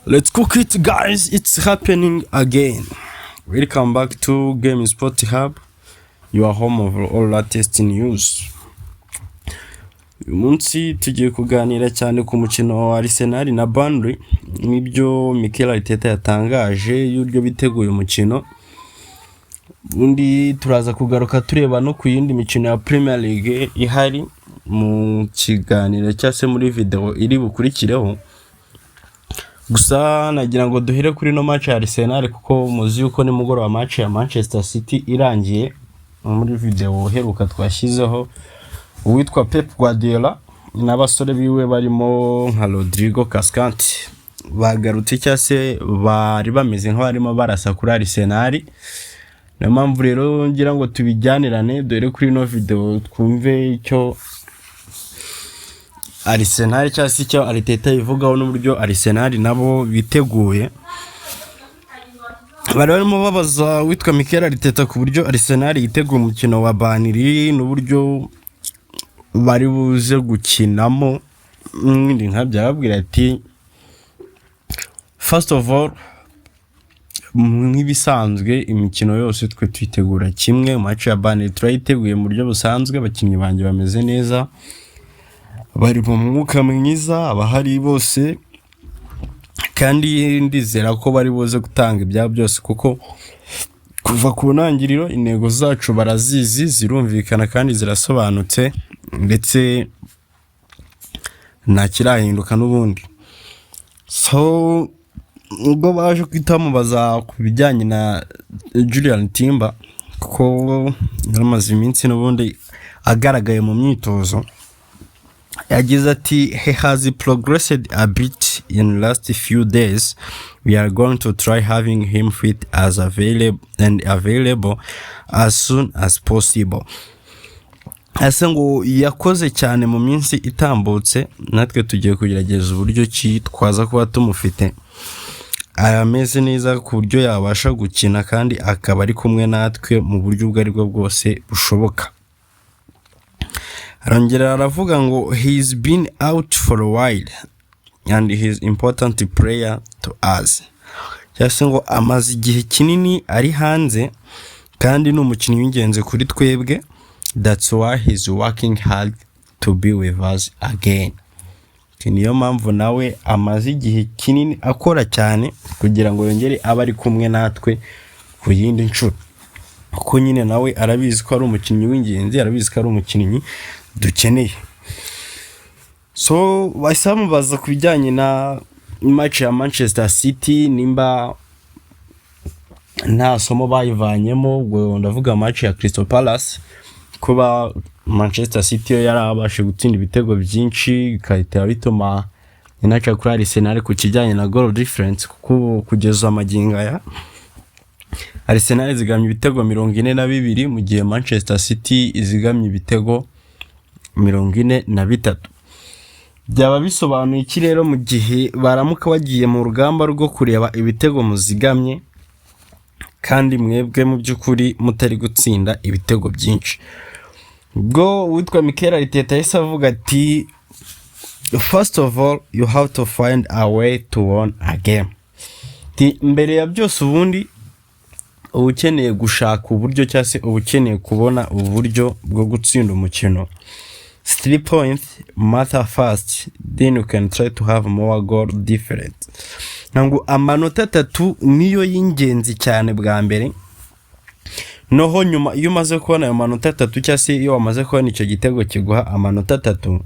Let's cook it, guys. It's happening again. Welcome back to Game Sport Hub, your home of all latest news. Uyu munsi tugiye kuganira cyane ku mukino wa Arsenal na Burnley, ibyo Arteta yatangaje y'uburyo biteguye umukino. Undi turaza kugaruka tureba no ku yindi mikino ya Premier League ihari mu kiganiro cyase muri video iri bukurikireho. Gusa nagira ngo duhere kuri no match ya Arsenal kuko muzi yuko ni mugoroba match ya Manchester City irangiye. Muri video heruka twashyizeho uwitwa Pep Guardiola n'abasore biwe barimo nka Rodrigo Cascante bagarutse cyase bari bameze nk'abarimo barasa kuri Arsenal. Na mpamvu rero ngira ngo tubijyanirane dore kuri no video twumve icyo Arsenal cyase icyo Arteta ivugaho n'uburyo Arsenal nabo biteguye. Barimo babaza witwa Arteta ku buryo Arsenal yiteguye umukino wa Burnley n'uburyo bari buze gukinamo. Ndi nkabyababwira ati first of all nk'ibisanzwe imikino yose twe twitegura kimwe. Match ya Burnley turayiteguye mu buryo busanzwe, abakinnyi banje bameze neza, bari mu mwuka mwiza, bahari bose, kandi ndizera ko bari buze gutanga ibyo byose kuko kuva ku ntangiriro intego zacu barazizi, zirumvikana kandi zirasobanutse, ndetse nta kirahinduka n'ubundi. So ubwo baje kwitamubaza ku bijyanye na Julian Timber kuko yaramaze iminsi n'ubundi agaragaye mu myitozo, yagize ati he has progressed a bit in last few days. We are going to try having him fit as available as soon as possible. Ase ngo yakoze cyane mu minsi itambutse, natwe tugiye kugerageza uburyo ki twaza kuba tumufite ameze neza ku buryo yabasha gukina kandi akaba ari kumwe natwe mu buryo ubwo aribwo bwose bushoboka. Arongera aravuga ngo he's been out for a while and he's important player to us. Cyase ngo amaze igihe kinini ari hanze kandi ni umukinnyi w'ingenzi kuri twebwe. That's why he's working hard to be with us again. Niyo mpamvu nawe amaze igihe kinini akora cyane kugira ngo yongere abe ari kumwe natwe ku yindi nshuro, kuko nyine nawe arabizi ko ari umukinnyi w'ingenzi, arabizi ko ari umukinnyi dukeneye. So basamubaza ku bijyanye na match ya Manchester City nimba nta somo bayivanyemo. Ubwo ndavuga match ya Crystal Palace, kuba Manchester City yo yarabashe gutsinda ibitego byinshi ikahita bituma inaca kuri Arsenal ku kijyanye na goal difference, kuko kugeza amagingo aya Arsenal zigamye ibitego 42 mu gihe Manchester City izigamye ibitego 43. Byaba bisobanuye iki rero mu gihe baramuka bagiye mu rugamba rwo kureba ibitego muzigamye kandi mwebwe mu by'ukuri mutari gutsinda ibitego byinshi? Ubwo witwa Arteta yahise avuga ati first of all you have to find a way to win a game. Mbere ya byose ubundi ukeneye gushaka uburyo cyase ukeneye kubona uburyo bwo gutsinda umukino. 3 points matter first, then you can try to have more goal difference. Nango amanota 3 niyo y'ingenzi cyane bwa mbere, noho nyuma iyo umaze kubona ayo manota 3 cyase iyo wamaze kubona icyo gitego kiguha amanota 3,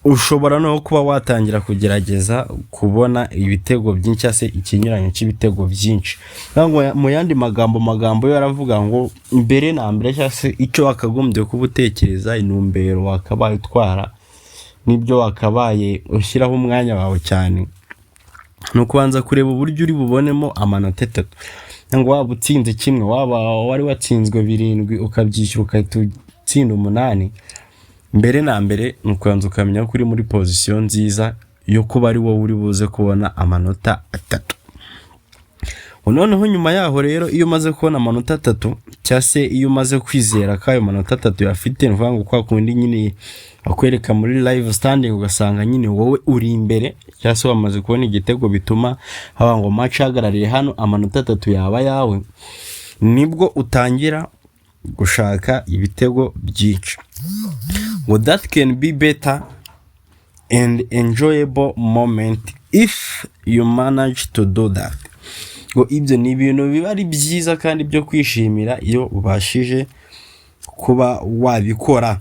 ushobora no kuba watangira kugerageza kubona ibitego byinshi cyase ikinyuranyo cy'ibitego byinshi. Nango mu yandi magambo yo aravuga ngo mbere na mbere cyase icyo wakagombye kubutekereza inumbero wakabaye utwara nibyo wakabaye ushyiraho umwanya wawe cyane, no kubanza kureba uburyo uri bubonemo amanota 3. Ngo waba utsinze kimwe, waba wari watsinzwe 7 ukabyishyura ukatsinda 8, mbere na mbere nukubanza ukamenya ko uri muri position nziza yo kuba ari wowe uri buze kubona amanota 3. noneho nyuma yaho rero iyo umaze kubona amanota 3 cyangwa se iyo umaze kwizera ko ayo manota 3 yafite nvuga ngo kwa kundi nyine akwereka muri live standing ugasanga nyine wowe uri imbere cyangwa se wamaze kubona igitego bituma haba ngo match hagarariye hano amanota 3 yaba yawe, nibwo utangira gushaka ibitego byinshi. That can be better and enjoyable moment if you manage to do that. Ngo ibyo ni ibintu biba ari byiza kandi byo kwishimira iyo ubashije kuba wabikora.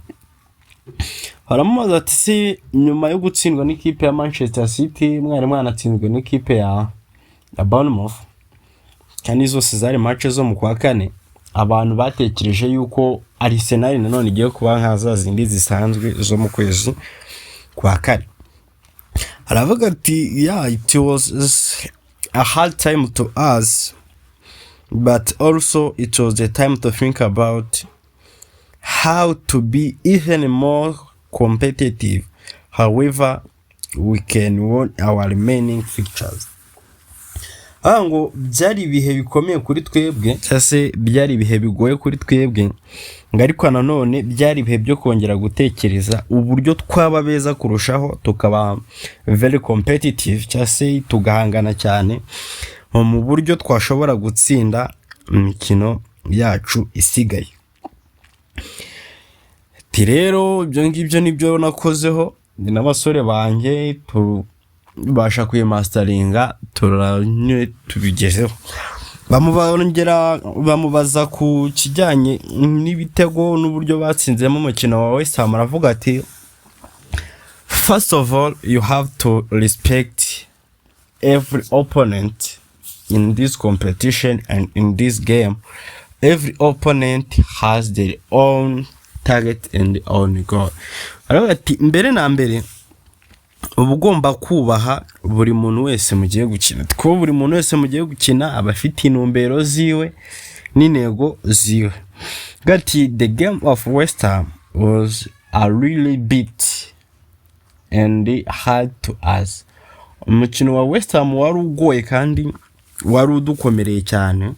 Haramubaza ati se nyuma yo gutsindwa n'ikipe ya Manchester City mwari mwanatsinzwe n'ikipe ya Bournemouth kandi zose zari match zo mu kwa kane, abantu batekereje yuko Arsenal nanone igiye kuba nkaza zindi zisanzwe zo mu kwezi kwa kane. Aravuga ati yeah, it was a hard time to us, but also it was the time to think about how to be even more competitive. However, we can win our remaining fixtures. Ngo byari ibihe bikomeye kuri twebwe cyase byari ibihe bigoye kuri twebwe, ariko nanone byari ibihe byo kongera gutekereza uburyo twaba beza kurushaho tukaba very competitive cyase tugahangana cyane mu buryo twashobora gutsinda imikino yacu isigaye. Rero ibyo ngibyo nibyo nakozeho n'abasore banjye tubasha kuyemasteringa tubigezeho. Bamubaza ku kijyanye n'ibitego n'uburyo batsinzemo umukino wa West Ham. Aravuga ati first of all you have to respect every opponent in this competition and in this game. Every opponent has their own target and their own goal. Aravuga ati mbere na mbere ubugomba kubaha buri muntu wese mugiye gukina. Ko buri muntu wese mugiye gukina abafite intumbero ziwe n'intego ziwe. Gati the game of West Ham was a really bit and hard to us. Umukino wa West Ham wari ugoye kandi wari udukomereye cyane.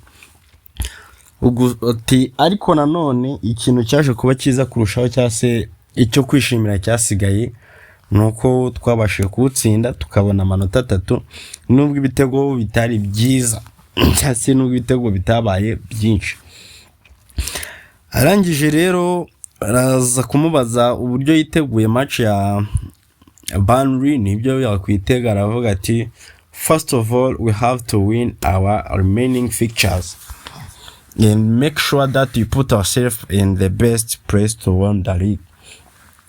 Ati ariko nanone ikintu cyaje kuba cyiza kurushaho cyase icyo kwishimira cyasigaye nuko twabashije kuwutsinda tukabona amanota 3 nubwo ibitego bitari byiza cyase nubwo ibitego bitabaye byinshi. Arangije rero araza kumubaza uburyo yiteguye match ya Burnley nibyo yakwitega. Aravuga ati first of all we have to win our remaining fixtures and make sure that we put ourselves in the best place to win the league.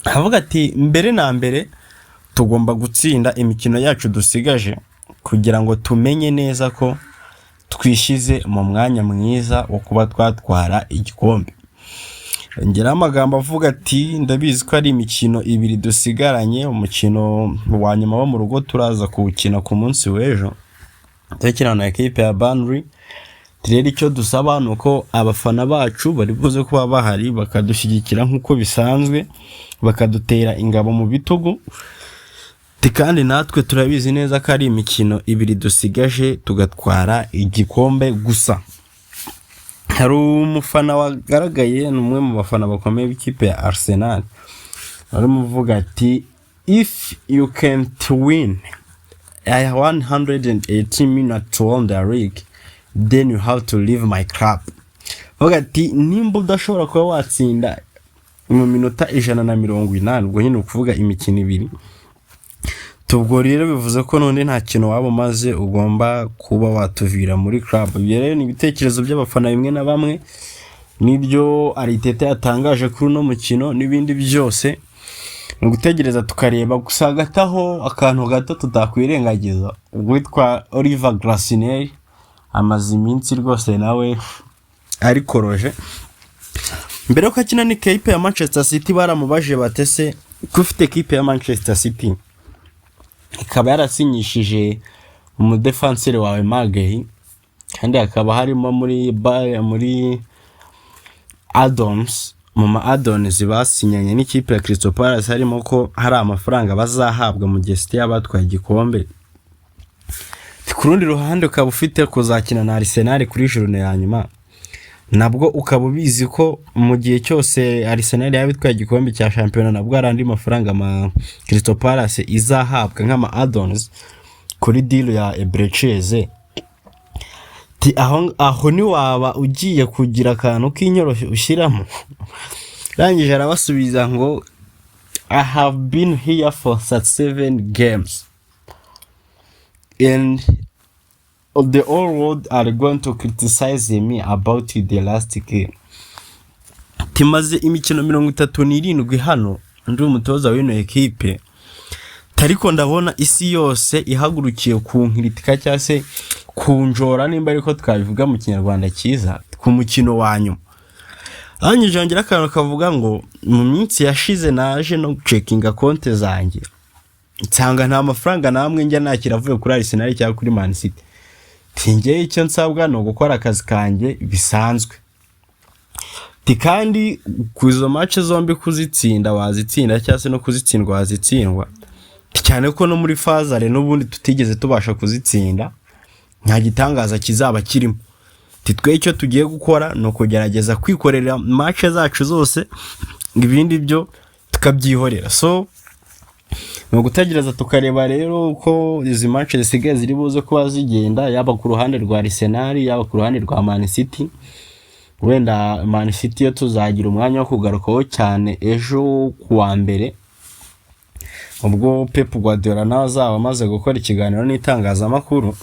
Havuga ati mbere na mbere tugomba gutsinda imikino yacu dusigaje kugira ngo tumenye neza ko twishize mu mwanya mwiza wo kuba twatwara igikombe. Ngera amagambo avuga ati ndabizi ko ari imikino 2 dusigaranye, umukino wa nyuma wo mu rugo turaza kuwukina ku munsi w'ejo tukina na equipe ya Burnley. Rero icyo dusaba nuko abafana bacu bari buze kuba bahari bakadushyigikira nkuko bisanzwe, bakadutera ingabo mu bitugu. Kandi natwe turabizi neza ko ari imikino 2 dusigaje tugatwara igikombe gusa. Hari umufana wagaragaye n'umwe mu bafana bakomeye b'ikipe ya Arsenal aramuvuga ati if you can't win 180 minutes to win the league then you have to leave my club. Vuga ati nimba udashobora kuba watsinda mu minota 180 ubwo nyine ukuvuga imikino 2 tubwo rero bivuze ko none nta kintu waba maze ugomba kuba watuvira muri club. Ibyo rero ni ibitekerezo by'abafana bimwe na bamwe nibyo Arteta yatangaje kuri no mukino n'ibindi byose ngo gutegereza tukareba. Gusa agataho akantu gato tutakwirengagiza ubwo witwa Oliver Glasner amaze iminsi rwose nawe ari koroje. Mbere ko akina ni equipe ya Manchester City baramubaje batese ko ufite equipe ya Manchester City ikaba yarasinyishije umudefenseur wawe Magey kandi akaba harimo muri addons mu addons basinyanye n'ikipe ya Crystal Palace harimo ko hari amafaranga bazahabwa mu gihe City yabatwaye igikombe. ku rundi ruhande ukaba ufite kuzakina na Arsenal kuri journée ya nyuma, nabwo ukaba ubizi ko mu gihe cyose Arsenal yabitwaye igikombe cya shampiyona nabwo hari andi mafaranga Crystal Palace izahabwa nk'ama add-ons kuri deal ya Mbere. Aho ni waba ugiye kugira akantu k'inyoroshyo ushyiramo. Rangije arabasubiza ngo I have been here for 37 games and the whole world are going to criticize me about the last game. Timaze imikino 37 hano ndi umutoza w'ino equipe, tariko ndabona isi yose ihagurukiye kunkritika cyase kunjora nimba ariko twabivuga mu kinyarwanda cyiza ku mukino wanyu. Anyijongera akantu kavuga ngo mu minsi yashize naje no checkinga konte zanjye nsanga nta mafaranga namwe njya nakira avuye kuri Arsenal cyangwa kuri Man City. Tingiye icyo nsabwa no gukora akazi kanjye bisanzwe. Kandi kuzo match zombi kuzitsinda wazitsinda cyase no kuzitsindwa wazitsindwa, cyane ko no muri fazare n'ubundi tutigeze tubasha kuzitsinda, nta gitangaza kizaba kirimo. Titwe icyo tugiye gukora no kugerageza kwikorera match zacu zose, ibindi byo tukabyihorera. So no gutegereza tukareba rero uko izi match zisigaye ziri buze kuba zigenda, yaba ku ruhande rwa Arsenal yaba ku ruhande rwa Man City. Wenda Man City yo tuzagira umwanya wo kugarukaho cyane ejo kuwa mbere, ubwo Pep Guardiola nazaba amaze gukora ikiganiro nitangaza makuru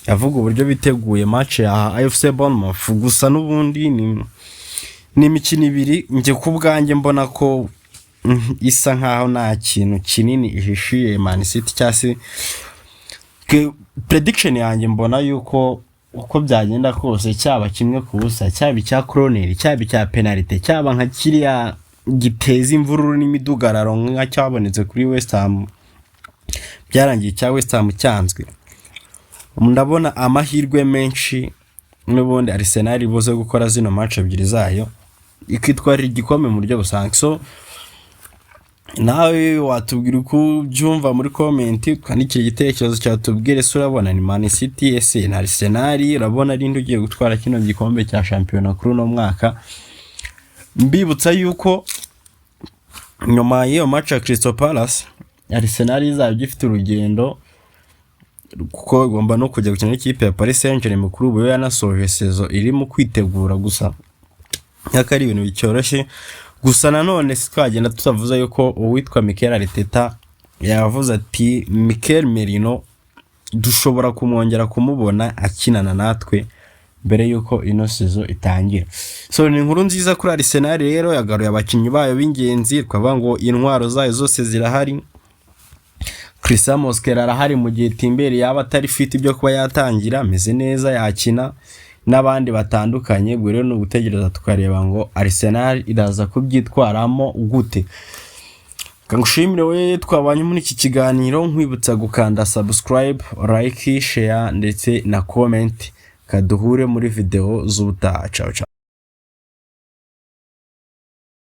yavuga uburyo biteguye match ya AFC Bournemouth. Gusa n'ubundi ni imikino ibiri nje kubwanjye mbona ko isa nkaho nta kintu kinini ihishiye Man City cyase prediction yanjye mbona yuko uko byagenda kose cyaba kimwe ku busa, cyaba icya corner cyaba icya penalty cyaba nka kiriya giteza imvururu n'imidugararo nka cyabonetse kuri West Ham byarangiye cya West Ham cyanzwe. Ndabona amahirwe menshi n'ubundi Arsenal ibuze gukora zino match ebyiri zayo ikitwarira igikombe mu buryo busanzwe. So nawe watubwira uko byumva muri comment, kwandikira igitekerezo cyatubwire se urabona ni Man City ese na Arsenal urabona ari ugiye gutwara kino gikombe cya shampiyona kuri no mwaka. Mbibutsa yuko nyuma y'iyo match ya Crystal Palace Arsenal izaba gifite urugendo kuko igomba no kujya gukina n'ikipe ya Paris Saint-Germain kuri ubu yanasoje saison iri mu kwitegura. Gusa nyakari ibintu bicyoroshye. Gusa nanone twagenda tutavuza yuko uwitwa Arteta yavuze ati Merino dushobora kumwongera kumubona akinana natwe mbere yuko ino season itangira. So ni inkuru nziza kuri Arsenal rero, yagaruye abakinnyi bayo b'ingenzi, twavuga ngo intwaro zayo zose zirahari. Moskera arahari mu gihe Mbere yaba atari fit ibyo kuba yatangira, ameze neza yakina n'abandi batandukanye. Bwo rero no gutegereza tukareba ngo Arsenal iraza kubyitwaramo gute. Kangushimire we twabanye muri iki kiganiro, nkwibutsa gukanda subscribe, like, share ndetse na comment. Kaduhure muri video z'ubutaha. Ciao ciao.